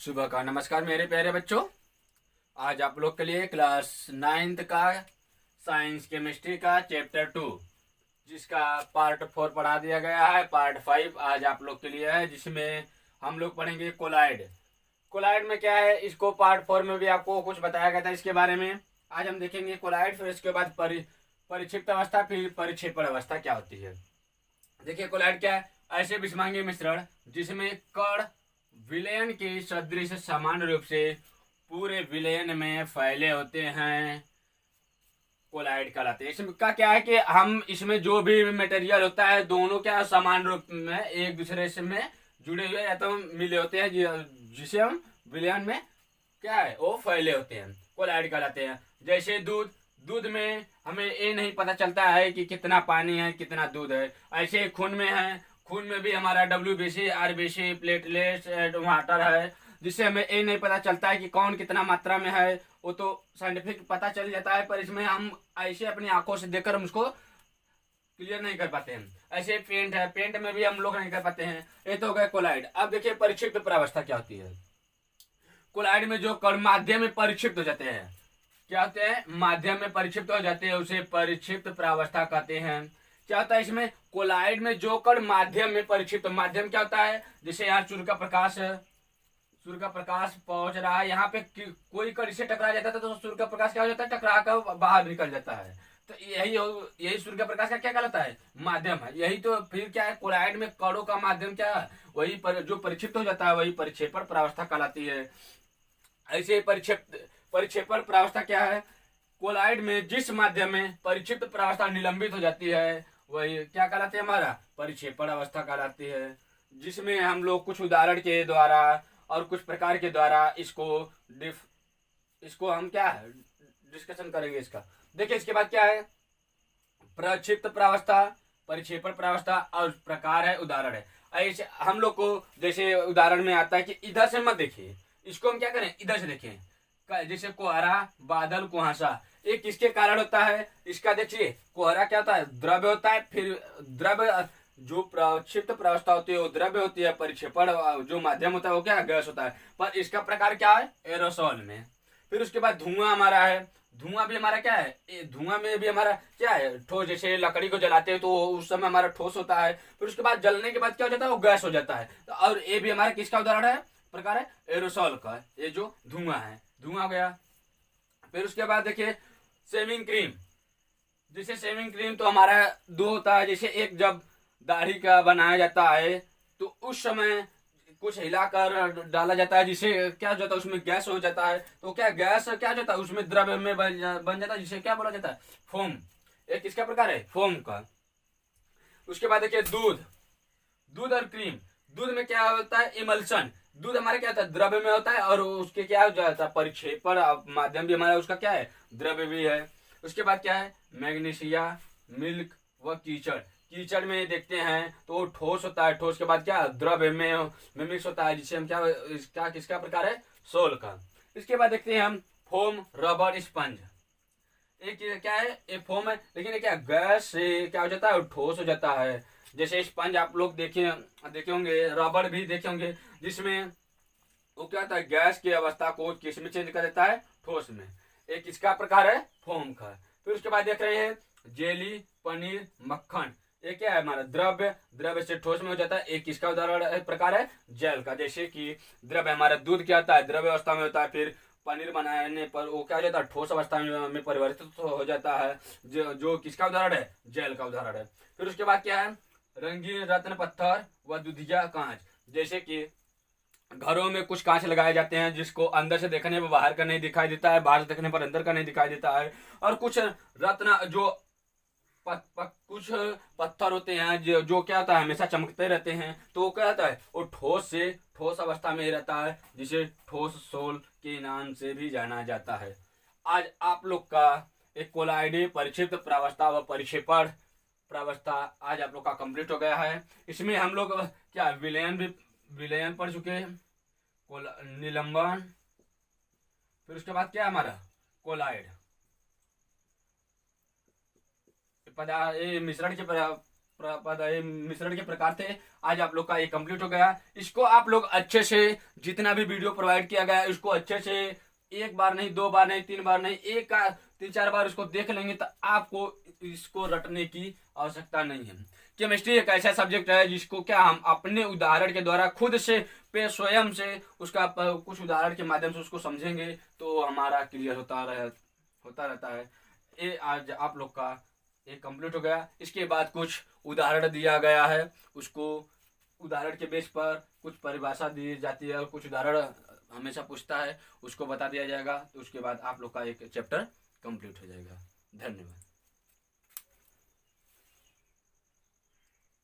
सुबह का नमस्कार मेरे प्यारे बच्चों। आज आप लोग के लिए क्लास 9th का साइंस केमिस्ट्री का चैप्टर 2 जिसका पार्ट 4 पढ़ा दिया गया है। पार्ट 5 आज आप लोग के लिए है, जिसमें हम लोग पढ़ेंगे कोलाइड। कोलाइड में क्या है, इसको पार्ट 4 में भी आपको कुछ बताया गया था इसके बारे में। आज हम देखेंगे कोलाइड, फिर इसके बाद परिक्षिप्त अवस्था, फिर परिक्षेपण अवस्था क्या होती है। देखिए कोलाइड क्या है, ऐसे विषमांगी मिश्रण जिसमें कण विलयन के सदृश समान रूप से पूरे विलयन में फैले होते हैं, कोलाइड कहलाते हैं। इसका क्या है कि हम इसमें जो भी मटेरियल होता है दोनों क्या समान रूप में एक दूसरे से में जुड़े हुए या तो मिले होते हैं, जिसे हम विलयन में क्या है वो फैले होते हैं, कोलाइड कहलाते हैं। जैसे दूध, दूध में हमें ये नहीं पता चलता है कि कितना पानी है कितना दूध है। ऐसे खून में है, खून में भी हमारा WBC, RBC, प्लेटलेट्स, वाटर है, जिससे हमें ये नहीं पता चलता है कि कौन कितना मात्रा में है। वो तो साइंटिफिक पता चल जाता है, पर इसमें हम ऐसे अपनी आंखों से देखकर हम उसको क्लियर नहीं कर पाते हैं। ऐसे पेंट है, पेंट में भी हम लोग नहीं कर पाते हैं। ये तो हो गया कोलाइड। अब देखिए परिक्षिप्त प्रावस्था क्या होती है। कोलाइड में जो कण माध्यम में परिक्षिप्त हो जाते हैं, क्या होते हैं, माध्यम में परिक्षिप्त हो जाते हैं, उसे परिक्षिप्त प्रावस्था कहते हैं। क्या होता है इसमें, कोलाइड में जो कण माध्यम में परिक्षिप्त, माध्यम क्या होता है, जैसे यहाँ सूर्य का प्रकाश पहुंच रहा है, यहाँ पे कोई कण इससे टकरा जाता है तो सूर्य का प्रकाश क्या हो जाता है, टकरा कर बाहर निकल जाता है। तो यही सूर्य का प्रकाश का क्या कहलाता है, माध्यम है। यही तो फिर क्या है, कोलाइड में कणों का माध्यम क्या है, वही जो परिक्षिप्त हो जाता है वही परिक्षेपण प्रावस्था कहलाती है। ऐसे परिक्षेपण प्रावस्था क्या है, कोलाइड में जिस माध्यम में परिक्षिप्त प्रावस्था निलंबित हो जाती है वही क्या कहलाती है, हमारा परिक्षेपण अवस्था कहलाती है। जिसमें हम लोग कुछ उदाहरण के द्वारा और कुछ प्रकार के द्वारा इसको हम क्या है डिस्कशन करेंगे इसका। देखिए इसके बाद क्या है, प्रक्षिप्त प्रावस्था, परिक्षेपण प्रावस्था और प्रकार है, उदाहरण है। ऐसे हम लोग को जैसे उदाहरण में आता है कि इधर से मत देखिए, इसको हम क्या करें, इधर से देखें। जैसे कोहरा, बादल, कुहासा, ये किसके कारण होता है, इसका देखिए कोहरा क्या होता है, द्रव्य होता है। फिर द्रव्य जो प्रक्षिप्त प्रावस्था होती है वो द्रव्य होती है, परिक्षेपण जो माध्यम होता है वो क्या गैस होता है। पर इसका प्रकार क्या है, एरोसोल में। फिर उसके बाद धुआं हमारा है, धुआं भी हमारा क्या है, धुआं में भी हमारा क्या है, ठोस। जैसे लकड़ी को जलाते हैं तो उस समय हमारा ठोस होता है, फिर उसके बाद जलने के बाद क्या हो जाता है, वो गैस हो जाता है। तो और ये भी हमारा किसका उदाहरण है, प्रकार है एरोसोल का, ये जो धुआं है, धुआं हो गया। फिर उसके बाद देखिए शेविंग क्रीम, जैसे शेविंग क्रीम तो हमारा दो होता है। जैसे एक जब दाढ़ी का बनाया जाता है तो उस समय कुछ हिलाकर डाला जाता है, जिससे क्या हो जाता है, उसमें गैस हो जाता है। तो क्या गैस क्या हो जाता है, उसमें द्रव्य में बन जाता है, जिसे क्या बोला जाता है, फोम। एक किसका प्रकार है, फोम का। उसके बाद देखिए दूध, दूध और क्रीम। दूध में क्या होता है, इमल्सन। दूध हमारा क्या होता है, द्रव्य में होता है, और उसके क्या हो जाता है, परिक्षेपण माध्यम भी हमारा उसका क्या है, द्रव्य भी है। उसके बाद क्या है, मैग्नीशिया, मिल्क व कीचड़। कीचड़ में देखते हैं तो वो ठोस होता है, ठोस के बाद क्या द्रव्य में मिक्स होता है, जिससे हम क्या इसका किसका प्रकार है, सोल का। इसके बाद देखते हैं हम फोम, रबर, स्पंज। एक क्या है, ये फोम है, लेकिन ये क्या गैस से क्या हो जाता है, ठोस हो जाता है। जैसे स्पंज आप लोग देखे होंगे, रबर भी देखे होंगे, जिसमें वो क्या होता है, गैस की अवस्था को किस में चेंज कर देता है, ठोस में। एक इसका प्रकार है फोम का। फिर उसके बाद देख रहे हैं जेली, पनीर, मक्खन। ये क्या है, हमारा द्रव्य, द्रव्य से ठोस में हो जाता है। एक इसका उदाहरण प्रकार है जेल का। जैसे कि द्रव्य हमारा दूध क्या होता है, द्रव्य अवस्था में होता है, फिर पनीर बनाने पर वो क्या हो जाता है, ठोस अवस्था में परिवर्तित हो जाता है, जो किसका उदाहरण है, जेल का उदाहरण है। फिर उसके बाद क्या है, रंगीन रत्न पत्थर व दुधिया कांच। जैसे कि घरों में कुछ कांच लगाए जाते हैं, जिसको अंदर से देखने पर बाहर का नहीं दिखाई देता है, बाहर से देखने पर अंदर का नहीं दिखाई देता है। और कुछ रत्न जो कुछ पत्थर होते हैं जो क्या होता है, हमेशा चमकते रहते हैं, तो वो क्या होता है, वो ठोस से ठोस अवस्था में ही रहता है, जिसे ठोस सोल के नाम से भी जाना जाता है। आज आप लोग का एक कोलाइडी परिक्षिप्त प्रावस्था व परिक्षेपण प्रावस्था आज आप लोग का कंप्लीट हो गया है। इसमें हम लोग क्या विलयन पढ़ चुके हैं, निलंबन, फिर उसके बाद क्या हमारा कोलाइड, ये मिश्रण के मिश्रण के प्रकार थे। आज आप लोग का ये कंप्लीट हो गया। इसको आप लोग अच्छे से, जितना भी वीडियो प्रोवाइड किया गया है, इसको अच्छे से एक बार नहीं, 2 बार नहीं, 3 बार नहीं, 3-4 बार इसको देख लेंगे तो आपको इसको रटने की आवश्यकता नहीं है। केमिस्ट्री एक ऐसा सब्जेक्ट है जिसको क्या हम अपने उदाहरण के द्वारा खुद से स्वयं से उसका कुछ उदाहरण के माध्यम से उसको समझेंगे तो हमारा क्लियर होता रहता है। ये आज आप लोग का ये कंप्लीट हो गया। इसके बाद कुछ उदाहरण दिया गया है, उसको उदाहरण के बेस पर कुछ परिभाषा दी जाती है और कुछ उदाहरण हमेशा पूछता है, उसको बता दिया जाएगा। तो उसके बाद आप लोग का एक चैप्टर कंप्लीट हो जाएगा। धन्यवाद।